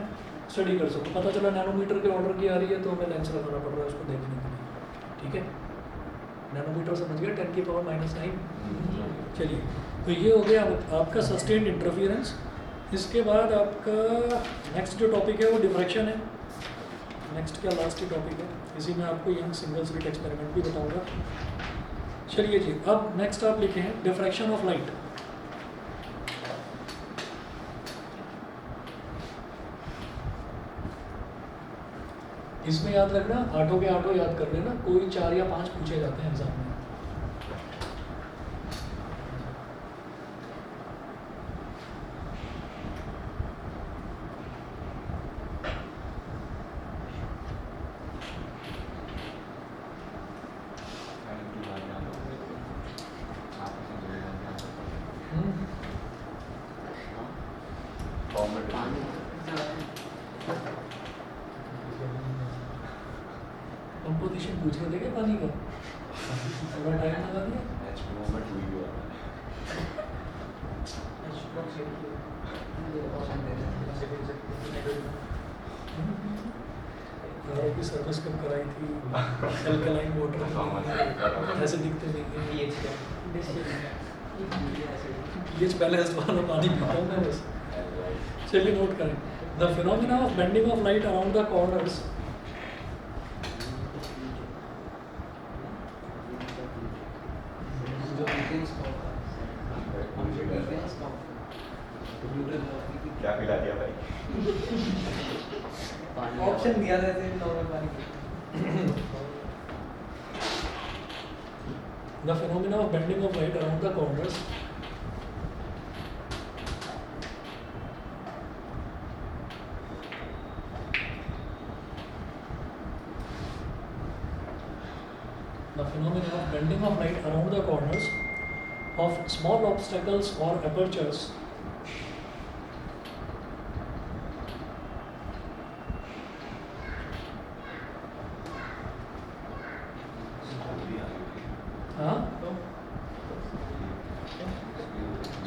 स्टडी कर सकूँ। पता चला नैनोमीटर के ऑर्डर की आ रही है तो हमें लेंस लगाना पड़ रहा है उसको देखने के लिए, ठीक है। नैनोमीटर समझ गया, 10⁻⁹। चलिए, तो ये हो गया आपका सस्टेन्ड इंटरफियरेंस। इसके बाद आपका नेक्स्ट जो टॉपिक है वो डिफ्रैक्शन है। नेक्स्ट क्या लास्ट ही टॉपिक है, इसी में आपको यंग सिंगल स्लिट एक्सपेरिमेंट भी बताऊंगा। चलिए जी, अब नेक्स्ट आप लिखे हैं डिफ्रैक्शन ऑफ लाइट। इसमें याद रखना, आठों के आठों याद कर लेना, कोई 4 या 5 पूछे जाते हैं एग्जाम में। कंपोजिशन पूछने देंगे पानी का, थोड़ा टाइम लगा दिया। कारों की सर्विस कब कराई थी, अल्कलाइन वाटर ऐसे दिखते नहीं हैं। पीएच बैलेंस वाला पानी पीता हूँ मैं बस। चलिए नोट करें, the phenomena of bending of light around the corners क्या पिला दिया भाई? ऑप्शन दिया था ऐसे नॉर्मल पानी। The phenomena of bending of light around the corners of small obstacles or apertures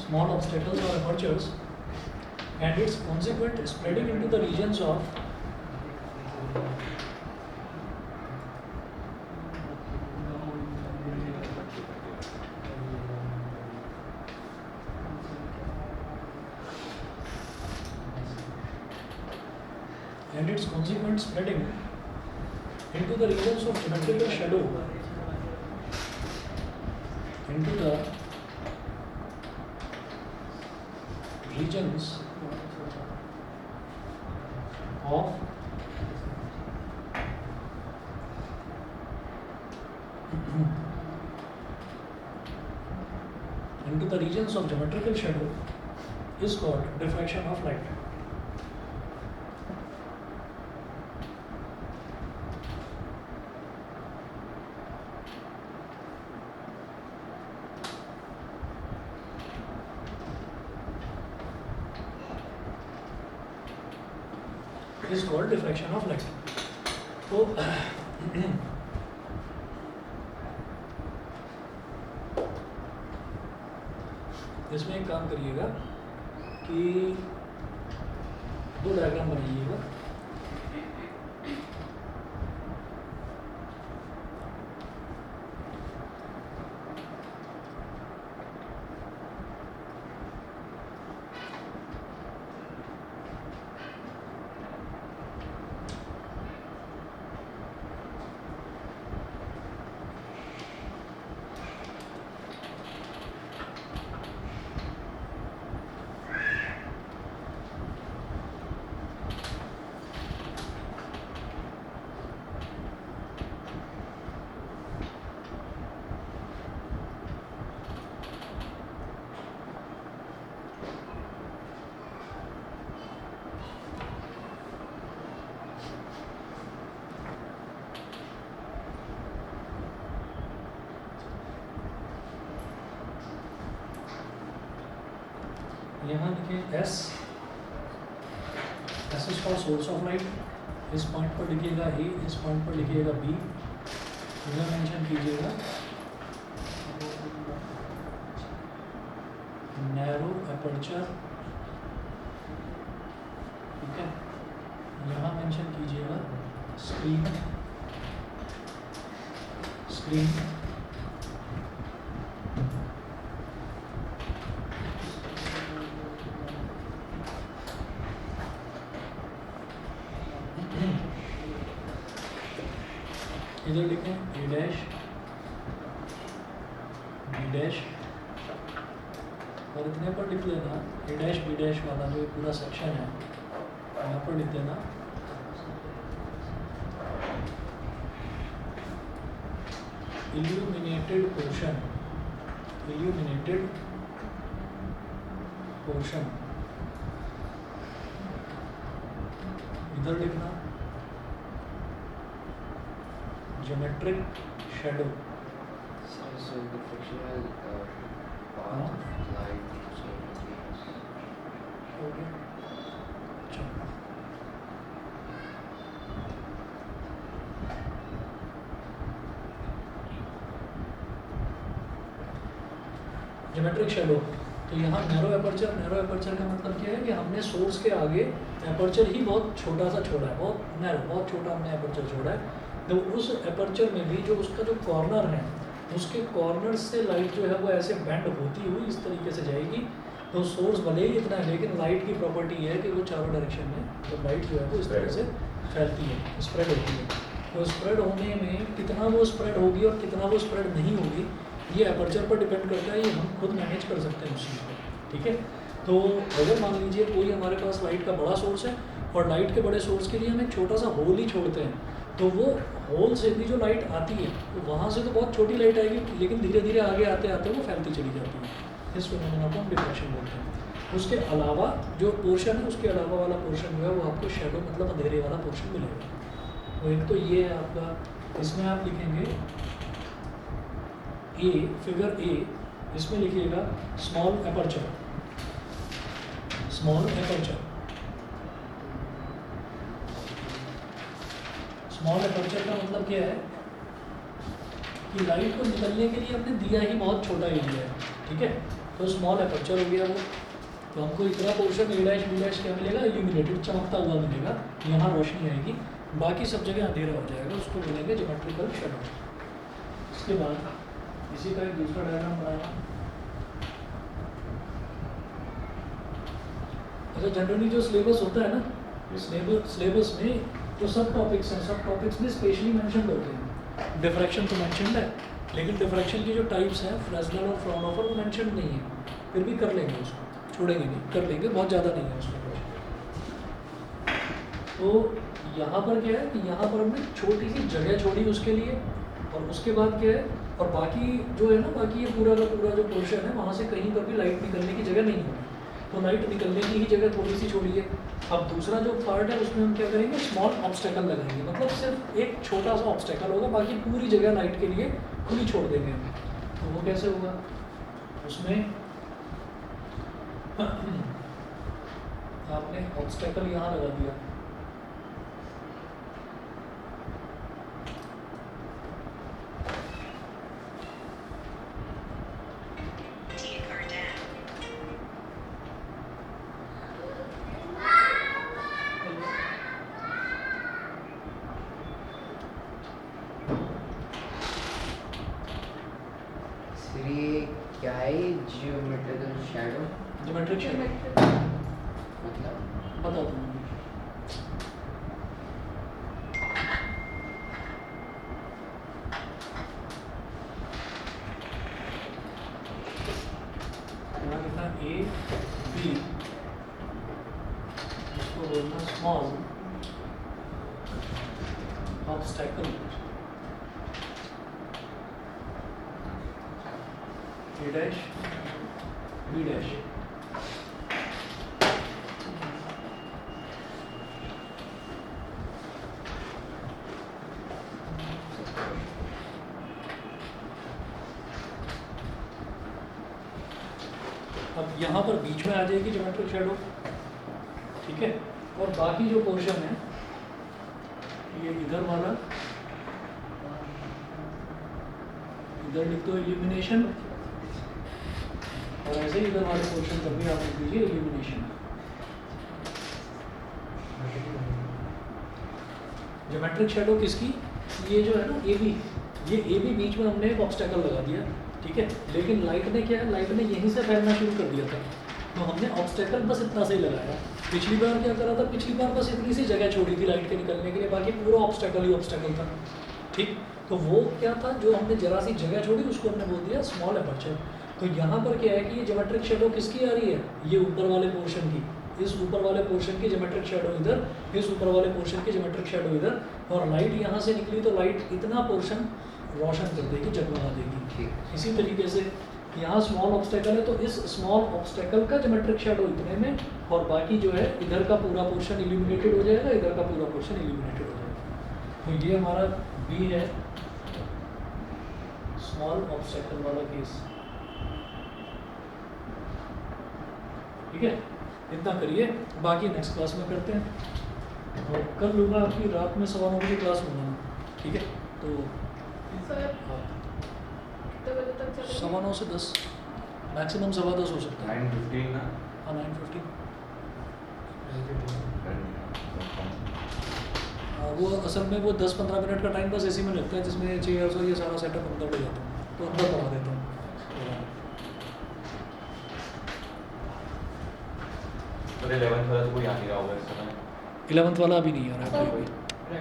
small obstacles or apertures and its consequent spreading into the regions of geometrical shadow into the regions of geometrical shadow is called diffraction of light. Is called diffraction of light. तो इसमें एक काम करिएगा कि 2 diagram बनाइएगा। यहाँ लिखिए S is for source of light, इस पॉइंट पर लिखिएगा A, इस पॉइंट पर लिखिएगा B, यह मेंशन कीजिएगा नैरो अपर्चर, ठीक है। यहाँ मेंशन कीजिएगा स्क्रीन, स्क्रीन इधर लिखें ए डैश बी डैश, और इतने पर लिख लेना ए डैश बी डैश वाला जो पूरा सेक्शन है यहाँ पर लिख देना इल्यूमिनेटेड पोर्शन, इल्यूमिनेटेड पोर्शन। इधर लिखना geometric shadow, So the frictional path of light changes. Okay. चलो ज्योमेट्रिक शैडो, तो यहाँ नैरो एपर्चर, नैरो एपर्चर का मतलब क्या है कि हमने सोर्स के आगे एपर्चर ही बहुत छोटा सा छोड़ा है, बहुत नैरो, बहुत छोटा हमने एपर्चर छोड़ा है। तो उस एपर्चर में भी जो उसका जो कॉर्नर है, उसके कॉर्नर से लाइट जो है वो ऐसे बेंड होती हुई इस तरीके से जाएगी। तो सोर्स भले ही इतना है, लेकिन लाइट की प्रॉपर्टी है कि वो चारों डायरेक्शन में तो लाइट जो है वो इस तरह से फैलती है, स्प्रेड होती है। तो स्प्रेड होने में कितना वो स्प्रेड होगी और कितना वो स्प्रेड नहीं होगी, ये एपर्चर पर डिपेंड करता है, ये हम खुद मैनेज कर सकते हैं उस चीज़ को, ठीक है। तो अगर मान लीजिए कोई हमारे पास लाइट का बड़ा सोर्स है और लाइट के बड़े सोर्स के लिए हम एक छोटा सा होल ही छोड़ते हैं, तो वो होल से भी जो लाइट आती है तो वहाँ से तो बहुत छोटी लाइट आएगी, लेकिन धीरे धीरे आगे आते आते वो फैलती चली जाती है। इस फिनोमेना को हम डिफ्रैक्शन बोलते हैं। उसके अलावा जो पोर्शन है, उसके अलावा वाला पोर्शन जो है वो आपको शैडो मतलब अंधेरे वाला पोर्शन मिलेगा। तो एक तो ये है आपका, इसमें आप लिखेंगे ए, फिगर ए, इसमें लिखिएगा small aperture, small aperture. Small aperture का मतलब क्या है कि लाइट को निकलने के लिए हमने दिया ही बहुत छोटा एरिया है, ठीक है। तो स्मॉल एपर्चर हो गया वो, तो हमको इतना पोर्शन ए डैश बी डैश क्या मिलेगा, इल्यूमिनेटेड, चमकता हुआ मिलेगा, यहाँ रोशनी आएगी, बाकी सब जगह अंधेरा हो जाएगा, उसको बोलेंगे ज्योमेट्रिकल शैडो। इसके बाद इसी का एक दूसरा डायग्राम बनाना। अच्छा, जनरली जो सिलेबस होता है ना, सिलेबस में जो सब टॉपिक्स हैं, सब टॉपिक्स में स्पेशली मेंशन होते हैं। डिफ्रैक्शन तो मेंशन है, लेकिन डिफ्रैक्शन की जो टाइप्स हैं फ्रेस्नेल और फ्राउनहोफर वो मेंशन नहीं है, फिर भी कर लेंगे उसको, छोड़ेंगे नहीं, कर लेंगे, बहुत ज़्यादा नहीं है उसमें। तो यहाँ पर क्या है कि यहाँ पर हमने छोटी सी जगह छोड़ी उसके लिए, और उसके बाद क्या है, और बाकी जो है ना, बाकी ये पूरा का पूरा जो पोर्शन है वहाँ से कहीं पर भी लाइट निकलने की जगह नहीं होगी, तो लाइट निकलने की ही जगह थोड़ी सी छोड़ी है। अब दूसरा जो पार्ट है उसमें हम क्या करेंगे, स्मॉल ऑब्स्टेकल लगाएंगे, मतलब सिर्फ एक छोटा सा ऑब्स्टेकल होगा, बाकी पूरी जगह लाइट के लिए खुली छोड़ देंगे हम। तो वो कैसे होगा, उसमें आपने ऑब्स्टेकल यहाँ लगा दिया, फिर ये क्या है, जियोमेट्रिकल शैडो ज्योमेट्रिक शैडो मतलब? बता दूँगा। यहाँ लिखा ए बी, इसको बोलना स्मॉल ऑब्स्टेकल, ए डैश बी डैश। अब यहाँ पर बीच में आ जाएगी ज्योमेट्रिक शैडो, ठीक है। और बाकी जो पोर्शन है ये इधर वाला इधर लिख दो इल्यूमिनेशन, और ऐसे ही इधर वाले पोर्शन पर भी आप लिख दीजिए इल्यूमिनेशन। ज्योमेट्रिक शैडो किसकी, ये जो है ना ए बी, ये ए बी बीच में हमने एक ऑब्स्टेकल लगा दिया, ठीक है, लेकिन लाइट ने क्या है, लाइट ने यहीं से फैलना शुरू कर दिया था, तो हमने ऑब्स्टेकल बस इतना से ही लगाया। पिछली बार क्या करा था, पिछली बार बस इतनी सी जगह छोड़ी थी लाइट के निकलने के लिए, बाकी पूरा ऑब्स्टेकल ही ऑब्स्टेकल था, ठीक। तो वो क्या था, जो हमने जरा सी जगह छोड़ी उसको हमने बोल दिया स्मॉल एपर्चर। तो यहाँ पर क्या है कि ये ज्योमेट्रिक शैडो किसकी आ रही है, ये ऊपर वाले पोर्शन की, इस ऊपर वाले पोर्शन की ज्योमेट्रिक शैडो इधर, इस ऊपर वाले पोर्शन की ज्योमेट्रिक शैडो इधर, और लाइट यहाँ से निकली तो लाइट इतना पोर्शन रोशन कर देगी, जगमगा देगी। ठीक। इसी तरीके से यहाँ स्मॉल ऑब्स्टेकल है तो इस स्मॉल ऑब्स्टेकल का ज्योमेट्रिक शैडो इतने में, और बाकी जो है इधर का पूरा पोर्शन इल्यूमिनेटेड हो जाएगा, इधर का पूरा पोर्शन इल्यूमिनेटेड हो जाएगा। तो ये हमारा बी है, स्मॉल ऑब्स्टेकल वाला केस, ठीक है। इतना करिए, बाकी नेक्स्ट क्लास में करते हैं, और कर लूँगा आपकी रात में 9:15 बजे क्लास लूँगा, ठीक है। तो सर हाँ, कितने बजे तक चलेगी? 9:15 से 10, मैक्सिमम 10:15 हो सकता है। 9:15 ना? हाँ 9:15। वो असल में वो 10-15 मिनट का टाइम बस इसी में लगता है, जिसमें चेयर्स और ये सारा सेटअप अंदर ले जाता हूँ, तो अंदर पढ़ा देता हूँ। 11th वाला तो कोई आ नहीं रहा होगा इस समय। 11th वाला अभी नहीं आ रहा है कोई भी।